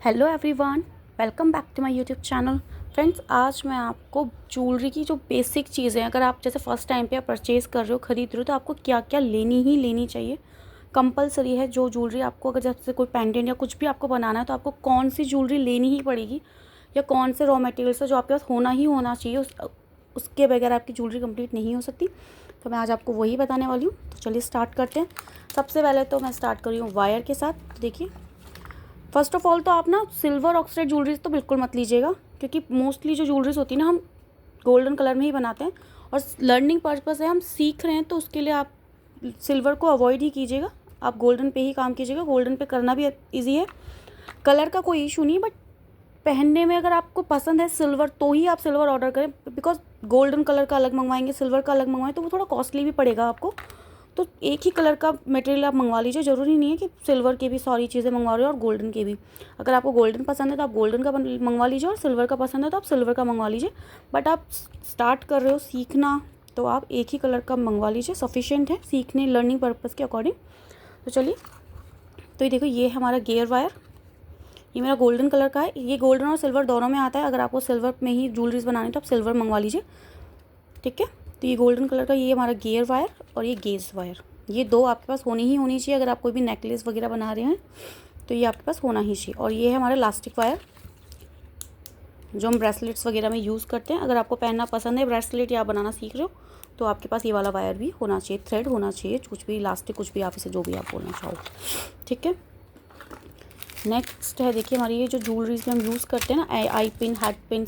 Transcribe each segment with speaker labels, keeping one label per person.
Speaker 1: Hello everyone, welcome back to my YouTube channel. Friends, आज मैं आपको ज्वेलरी की जो बेसिक चीज़ें, अगर आप जैसे फ़र्स्ट टाइम पे आप परचेज़ कर रहे हो, ख़रीद रहे हो, तो आपको क्या क्या लेनी चाहिए, कंपलसरी है। जो ज्वेलरी आपको, अगर जैसे कोई पेंडेंट या कुछ भी आपको बनाना है, तो आपको कौन सी ज्वेलरी लेनी ही पड़ेगी, या कौन से रॉ मटेरियल्स है जो आपके पास होना ही होना चाहिए, उसके बगैर आपकी ज्वेलरी कंप्लीट नहीं हो सकती। तो मैं आज आपको वही बताने वाली हूँ। तो चलिए स्टार्ट करते हैं। सबसे पहले तो मैं स्टार्ट कर रही हूँ वायर के साथ। तो देखिए, फर्स्ट ऑफ ऑल तो आप ना सिल्वर ऑक्साइड ज्वेलरीज तो बिल्कुल मत लीजिएगा, क्योंकि मोस्टली जो ज्वेलरीज होती है ना, हम गोल्डन कलर में ही बनाते हैं, और लर्निंग पर्पज़ है, हम सीख रहे हैं, तो उसके लिए आप सिल्वर को अवॉइड ही कीजिएगा। आप गोल्डन पे ही काम कीजिएगा, गोल्डन पे करना भी ईजी है। कलर का कोई इशू नहीं, बट पहनने में अगर आपको पसंद है सिल्वर, तो ही आप सिल्वर ऑर्डर करें, बिकॉज गोल्डन कलर का अलग मंगवाएंगे, सिल्वर का अलग मंगवाएं, तो वो थोड़ा कॉस्टली भी पड़ेगा आपको। तो एक ही कलर का मटेरियल आप मंगवा लीजिए। ज़रूरी नहीं है कि सिल्वर के भी सारी चीज़ें मंगवा रहे हो और गोल्डन के भी। अगर आपको गोल्डन पसंद है तो आप गोल्डन का मंगवा लीजिए, और सिल्वर का पसंद है तो आप सिल्वर का मंगवा लीजिए। बट आप स्टार्ट कर रहे हो सीखना, तो आप एक ही कलर का मंगवा लीजिए, सफिशिएंट है सीखने लर्निंग पर्पज़ के अकॉर्डिंग। तो चलिए, तो ये देखो, ये हमारा गियर वायर, ये मेरा गोल्डन कलर का है। ये गोल्डन और सिल्वर दोनों में आता है। अगर आपको सिल्वर में ही ज्वेलरीज बनानी है तो आप सिल्वर मंगवा लीजिए, ठीक है। तो ये गोल्डन कलर का, ये हमारा गियर वायर और ये गेज वायर, ये दो आपके पास होनी ही होनी चाहिए। अगर आप कोई भी नेकलेस वगैरह बना रहे हैं तो ये आपके पास होना ही चाहिए। और ये है हमारा इलास्टिक वायर, जो हम ब्रेसलेट्स वगैरह में यूज़ करते हैं। अगर आपको पहनना पसंद है ब्रेसलेट या बनाना सीख रहे हो, तो आपके पास ये वाला वायर भी होना चाहिए, थ्रेड होना चाहिए, कुछ भी इलास्टिक, कुछ भी आप इसे जो भी आप बोलना चाहो, ठीक है। नेक्स्ट है, देखिए, हमारी ये जो ज्वेलरीज में हम यूज़ करते हैं ना, eye pin, head pin,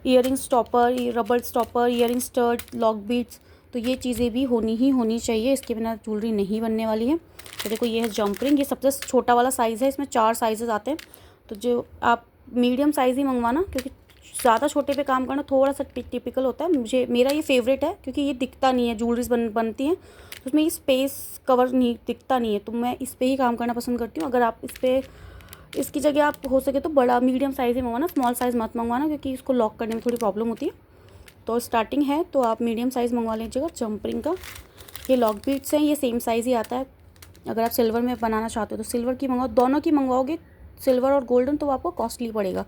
Speaker 1: earring stopper, rubber stopper, earring stud, lock beads, तो ये चीज़ें भी होनी ही होनी चाहिए। इसके बिना ज्वेलरी नहीं बनने वाली है। तो देखो, ये है जंप रिंग, ये सबसे छोटा वाला साइज़ है, इसमें 4 साइजेस आते हैं। तो जो आप मीडियम साइज़ ही मंगवाना, क्योंकि ज़्यादा छोटे पे काम करना थोड़ा सा टिपिकल होता है। मेरा ये फेवरेट है, क्योंकि ये दिखता नहीं है, ज्वेलरीज बनती हैं तो उसमें ये स्पेस कवर नहीं दिखता नहीं है, तो मैं इस पर ही काम करना पसंद करती हूँ। अगर आप इसकी जगह आप हो सके तो बड़ा मीडियम साइज़ ही मंगवाना, स्मॉल साइज़ मत मंगवाना, क्योंकि इसको लॉक करने में थोड़ी प्रॉब्लम होती है। तो स्टार्टिंग है तो आप मीडियम साइज़ मंगवा लीजिएगा जंपरिंग का। ये लॉक बीट्स हैं, ये सेम साइज़ ही आता है। अगर आप सिल्वर में बनाना चाहते हो तो सिल्वर की मंगाओ, दोनों की मंगवाओगे, सिल्वर और गोल्डन, तो आपको कॉस्टली पड़ेगा।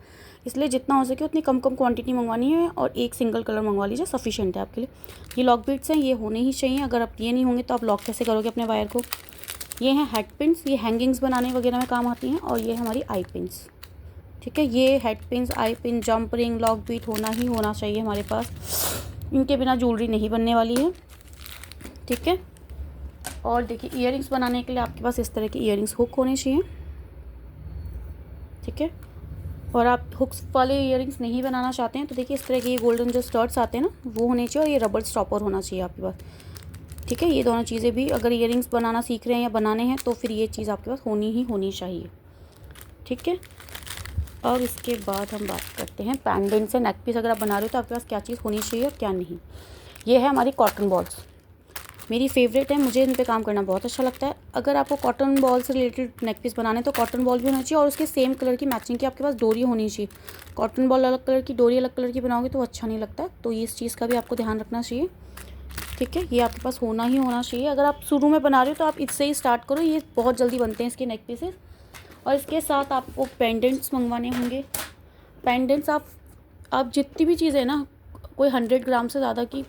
Speaker 1: इसलिए जितना हो सके उतनी कम क्वांटिटी मंगवानी है, और एक सिंगल कलर मंगवा लीजिए, सफिशिएंट है आपके लिए। ये लॉक बीट्स हैं, ये होने ही चाहिए। अगर आप ये नहीं होंगे तो आप लॉक कैसे करोगे अपने वायर को। ये हैं हेड पिन्स, ये हैंगिंग्स बनाने वगैरह में काम आती हैं। और ये है हमारी आई पिन्स, ठीक है। ये head pins, eye pin, jump ring, lock bead होना ही होना चाहिए हमारे पास। इनके बिना ज्वेलरी नहीं बनने वाली है, ठीक है। और देखिए, ईयरिंग्स बनाने के लिए आपके पास इस तरह की ईयरिंग्स हुक होने चाहिए, ठीक है। और आप हुक्स वाले ईयरिंग्स नहीं बनाना चाहते हैं तो देखिए, इस तरह के ये गोल्डन जो स्टड्स आते हैं ना, वो होने चाहिए। और ये रबर स्टॉपर होना चाहिए आपके पास, ठीक है। ये दोनों चीज़ें भी, अगर ईयरिंग्स बनाना सीख रहे हैं या बनाने हैं, तो फिर ये चीज़ आपके पास होनी ही होनी चाहिए, ठीक है। और इसके बाद हम बात करते हैं पेंडेंट से नेक पीस। अगर आप बना रहे हो तो आपके पास क्या चीज़ होनी चाहिए और क्या नहीं। ये है हमारी कॉटन बॉल्स, मेरी फेवरेट है, मुझे इन पे काम करना बहुत अच्छा लगता है। अगर आपको कॉटन बॉल से रिलेटेड नेक पीस बनाने तो कॉटन बॉल भी होना चाहिए, और उसके सेम कलर की मैचिंग की आपके पास डोरी होनी चाहिए। कॉटन बॉल अलग कलर की, डोरी अलग कलर की बनाओगे तो अच्छा नहीं लगता, तो ये इस चीज़ का भी आपको ध्यान रखना चाहिए, ठीक है। ये आपके पास होना ही होना चाहिए। अगर आप शुरू में बना रहे हो तो आप इससे ही स्टार्ट करो, ये बहुत जल्दी बनते हैं इसके नेक पीसेस। और इसके साथ आपको पेंडेंट्स मंगवाने होंगे। पेंडेंट्स आप जितनी भी चीज़ें ना, कोई 100 ग्राम से ज़्यादा की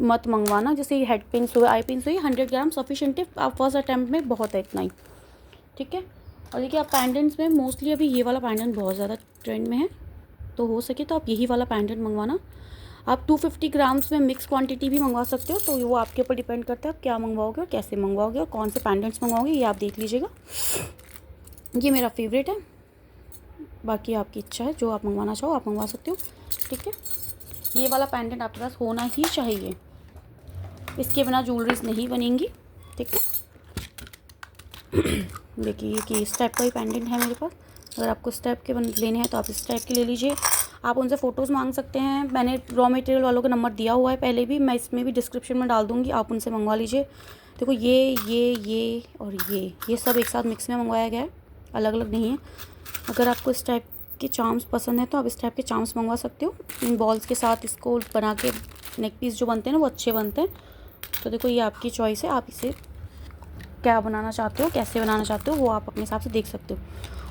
Speaker 1: मत मंगवाना। जैसे हेड पिन्स हुए, आई पिन्स हुई, 100 ग्राम सफिशिएंट है, आप फर्स्ट अटैम्प्ट में बहुत है इतना ही, ठीक है। और देखिए, आप पेंडेंट्स में मोस्टली अभी ये वाला पेंडेंट बहुत ज़्यादा ट्रेंड में है, तो हो सके तो आप यही वाला पेंडेंट मंगवाना। आप 250 ग्राम्स में मिक्स क्वांटिटी भी मंगवा सकते हो, तो वो आपके ऊपर डिपेंड करता है आप क्या मंगवाओगे और कैसे मंगवाओगे और कौन से पेंडेंट्स मंगवाओगे, ये आप देख लीजिएगा। ये मेरा फेवरेट है, बाकी आपकी इच्छा है, जो आप मंगवाना चाहो आप मंगवा सकते हो, ठीक है। ये वाला पेंडेंट आपके पास होना ही चाहिए, इसके बिना ज्वेलरीज नहीं बनेंगी, ठीक है। देखिए कि इस टाइप का ही पेंडेंट है मेरे पास। अगर आपको इस टाइप के लेने हैं तो आप इस टाइप के ले लीजिए। आप उनसे फ़ोटोज़ मांग सकते हैं, मैंने रॉ मटेरियल वालों का नंबर दिया हुआ है पहले भी, मैं इसमें भी डिस्क्रिप्शन में डाल दूँगी, आप उनसे मंगवा लीजिए। देखो, ये और ये सब एक साथ मिक्स में मंगवाया गया है, अलग अलग नहीं है। अगर आपको इस टाइप के चार्म्स पसंद है तो आप इस टाइप के चार्म्स मंगवा सकते हो। इन बॉल्स के साथ इसको बना के नेक पीस जो बनते हैं ना, वो अच्छे बनते हैं। तो देखो, ये आपकी चॉइस है, आप इसे क्या बनाना चाहते हो, कैसे बनाना चाहते हो, वो आप अपने हिसाब से देख सकते हो।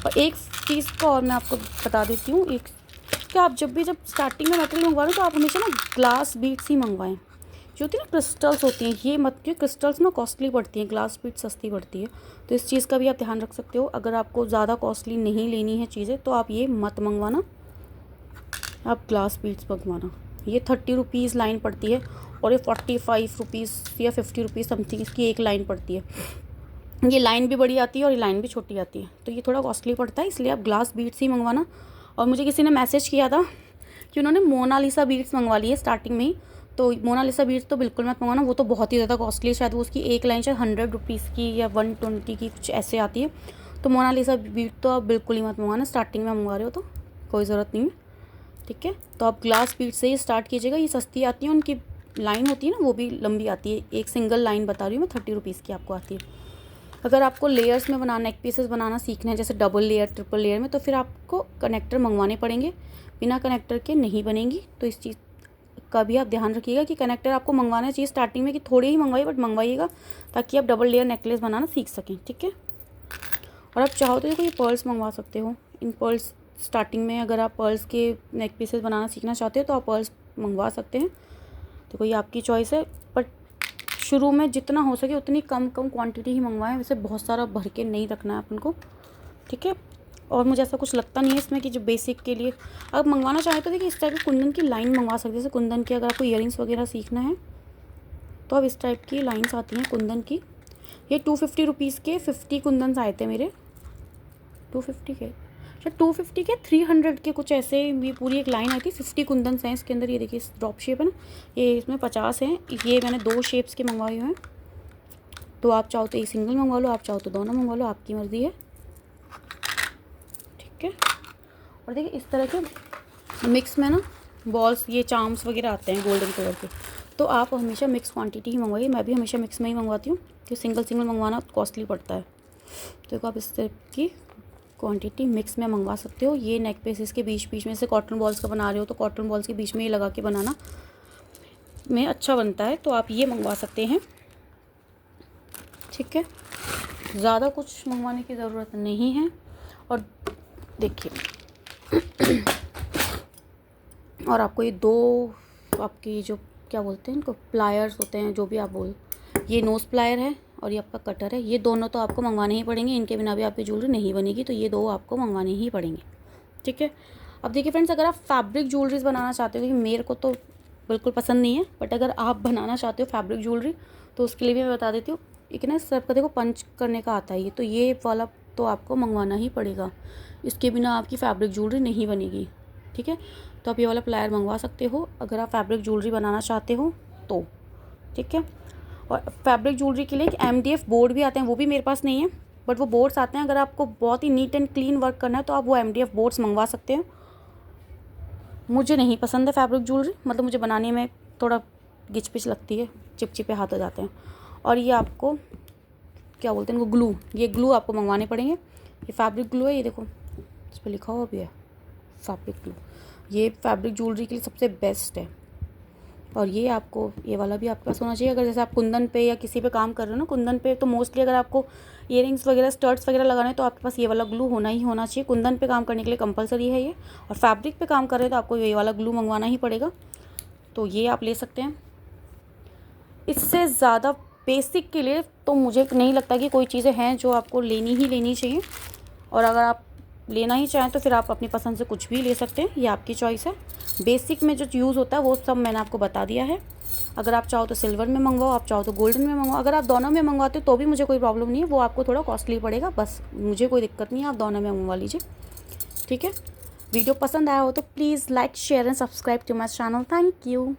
Speaker 1: और एक चीज़ को और मैं आपको बता देती हूँ, एक कि आप जब स्टार्टिंग में मटेरियल मंगवा रहे हो तो आप हमेशा ना ग्लास बीड्स ही मंगवाएं। जो होती है ना क्रिस्टल्स होती हैं, ये मत, क्योंकि क्रिस्टल्स ना कॉस्टली पड़ती हैं, ग्लास बीड सस्ती पड़ती है। तो इस चीज़ का भी आप ध्यान रख सकते हो। अगर आपको ज़्यादा कॉस्टली नहीं लेनी है चीज़ें तो आप ये मत मंगवाना, आप ग्लास बीड्स मंगवाना। ये 30 रुपीज़ लाइन पड़ती है और ये 45 रुपीज़ या 50 रुपीज़ समथिंग इसकी एक लाइन पड़ती है। ये लाइन भी बड़ी आती है और ये लाइन भी छोटी आती है, तो ये थोड़ा कॉस्टली पड़ता है, इसलिए आप ग्लास बीड्स ही मंगवाना। और मुझे किसी ने मैसेज किया था कि उन्होंने मोनालिसा बीड्स मंगवा ली है स्टार्टिंग में ही, तो मोनालिसा बीड्स तो बिल्कुल मत मंगवाना, वो तो बहुत ही ज़्यादा कॉस्टली है। शायद वो उसकी एक लाइन शायद 100 रुपीज़ की या 120 की कुछ ऐसे आती है। तो मोनालिसा बीड तो आप बिल्कुल ही मत मंगवाना, स्टार्टिंग में मंगवा रहे हो तो कोई ज़रूरत नहीं है, ठीक है। तो आप ग्लास बीड से ही स्टार्ट कीजिएगा, ये सस्ती आती है, उनकी लाइन होती है ना वो भी लंबी आती है। एक सिंगल लाइन बता रही हूँ मैं, 30 रुपीज़ की आपको आती है। अगर आपको लेयर्स में बनाना, नेक पीसेस बनाना सीखना है, जैसे डबल लेयर, ट्रिपल लेयर में, तो फिर आपको कनेक्टर मंगवाने पड़ेंगे, बिना कनेक्टर के नहीं बनेगी। तो इस चीज़ का भी आप ध्यान रखिएगा कि कनेक्टर आपको मंगवाना चाहिए स्टार्टिंग में, कि थोड़े ही मंगवाइए बट मंगवाइएगा, ताकि आप डबल लेयर नेकलेस बनाना सीख सकें, ठीक है। और आप चाहो तो ये पर्ल्स मंगवा सकते हो। इन पर्ल्स स्टार्टिंग में अगर आप पर्ल्स के नेक पीसेस बनाना सीखना चाहते हो तो आप पर्ल्स मंगवा सकते हैं, तो कोई आपकी चॉइस है। बट शुरू में जितना हो सके उतनी कम क्वांटिटी ही मंगवाएं, वैसे बहुत सारा भर के नहीं रखना है अपन को, ठीक है। और मुझे ऐसा कुछ लगता नहीं है इसमें कि जो बेसिक के लिए आप मंगवाना चाहें तो देखिए इस टाइप की कुंदन की लाइन मंगवा सकते हैं। जैसे कुंदन की अगर आपको ईयरिंग्स वगैरह सीखना है तो अब इस टाइप की लाइन्स आती हैं कुंदन की। ये 250 रुपीज़ के 50 कुंदन आए थे मेरे, 250 के, 250 के 300 के कुछ ऐसे। ये पूरी एक लाइन आई थी, 50 कुंदन हैं इसके अंदर। ये देखिए ड्रॉप शेप है ना, ये इसमें 50 हैं। ये मैंने 2 शेप्स के मंगवाए हुए हैं, तो आप चाहो तो एक सिंगल मंगवा लो, आप चाहो तो दोनों मंगवा लो, आपकी मर्ज़ी है, ठीक है। और देखिए इस तरह के मिक्स में ना बॉल्स, ये चार्म्स वगैरह आते हैं गोल्डन कलर के, तो आप हमेशा मिक्स क्वांटिटी ही मंगवाइए। मैं भी हमेशा मिक्स में ही मंगवाती हूँ, क्योंकि सिंगल मंगवाना कॉस्टली पड़ता है। तो देखो आप इस तरह की क्वांटिटी मिक्स में मंगवा सकते हो। ये नेक पीसेस के बीच बीच में से कॉटन बॉल्स का बना रहे हो तो कॉटन बॉल्स के बीच में ये लगा के बनाना में अच्छा बनता है, तो आप ये मंगवा सकते हैं, ठीक है। ज़्यादा कुछ मंगवाने की ज़रूरत नहीं है। और देखिए और आपको ये 2 आपकी जो क्या बोलते हैं इनको, प्लायर्स होते हैं, जो भी आप बोल, ये नोज़ प्लायर है और ये आपका कटर है। ये दोनों तो आपको मंगवाने ही पड़ेंगे, इनके बिना भी आपकी ज्वेलरी नहीं बनेगी, तो ये 2 आपको मंगवाने ही पड़ेंगे, ठीक है। अब देखिए फ्रेंड्स, अगर आप फैब्रिक ज्वेलरीज बनाना चाहते हो, क्योंकि मेरे को तो बिल्कुल पसंद नहीं है, बट अगर आप बनाना चाहते हो फैब्रिक ज्वेलरी तो उसके लिए भी मैं बता देती हूँ। एक ना सबका देखो पंच करने का आता है ये, तो ये वाला तो आपको मंगवाना ही पड़ेगा, इसके बिना आपकी फैब्रिक ज्वेलरी नहीं बनेगी, ठीक है। तो आप ये वाला प्लायर मंगवा सकते हो अगर आप फैब्रिक ज्वेलरी बनाना चाहते हो तो, ठीक है। और फैब्रिक ज्वेलरी के लिए एक MDF बोर्ड भी आते हैं, वो भी मेरे पास नहीं है, बट वो बोर्ड्स आते हैं। अगर आपको बहुत ही नीट एंड क्लीन वर्क करना है तो आप वो MDF बोर्ड्स मंगवा सकते हैं। मुझे नहीं पसंद है फैब्रिक ज्वेलरी, मतलब मुझे बनाने में थोड़ा घिच पिच लगती है, चिपचिपे हाथ हो जाते हैं। और ये आपको क्या बोलते हैं इनको, ग्लू, ये ग्लू आपको मंगवाने पड़ेंगे। ये फैब्रिक ग्लू है, ये देखो इस पर लिखा हुआ भी है फैब्रिक ग्लू। ये फैब्रिक ज्वेलरी के लिए सबसे बेस्ट है। और ये आपको, ये वाला भी आपके पास होना चाहिए। अगर जैसे आप कुंदन पे या किसी पे काम कर रहे हो ना, कुंदन पे तो मोस्टली अगर आपको इयरिंग्स वगैरह, स्टड्स वगैरह लगाने तो आपके पास ये वाला ग्लू होना ही होना चाहिए। कुंदन पे काम करने के लिए कंपलसरी है ये। और फैब्रिक पे काम कर रहे हैं तो आपको ये वाला ग्लू मंगवाना ही पड़ेगा, तो ये आप ले सकते हैं। इससे ज़्यादा बेसिक के लिए तो मुझे नहीं लगता कि कोई चीज़ें हैं जो आपको लेनी ही लेनी चाहिए। और अगर आप लेना ही चाहें तो फिर आप अपनी पसंद से कुछ भी ले सकते हैं, ये आपकी चॉइस है। बेसिक में जो यूज़ होता है वो सब मैंने आपको बता दिया है। अगर आप चाहो तो सिल्वर में मंगवाओ, आप चाहो तो गोल्डन में मंगवाओ। अगर आप दोनों में मंगवाते हो तो भी मुझे कोई प्रॉब्लम नहीं है, वो आपको थोड़ा कॉस्टली पड़ेगा, बस मुझे कोई दिक्कत नहीं है, आप दोनों में मंगवा लीजिए, ठीक है। वीडियो पसंद आया हो तो please like, share and subscribe to my channel. Thank you.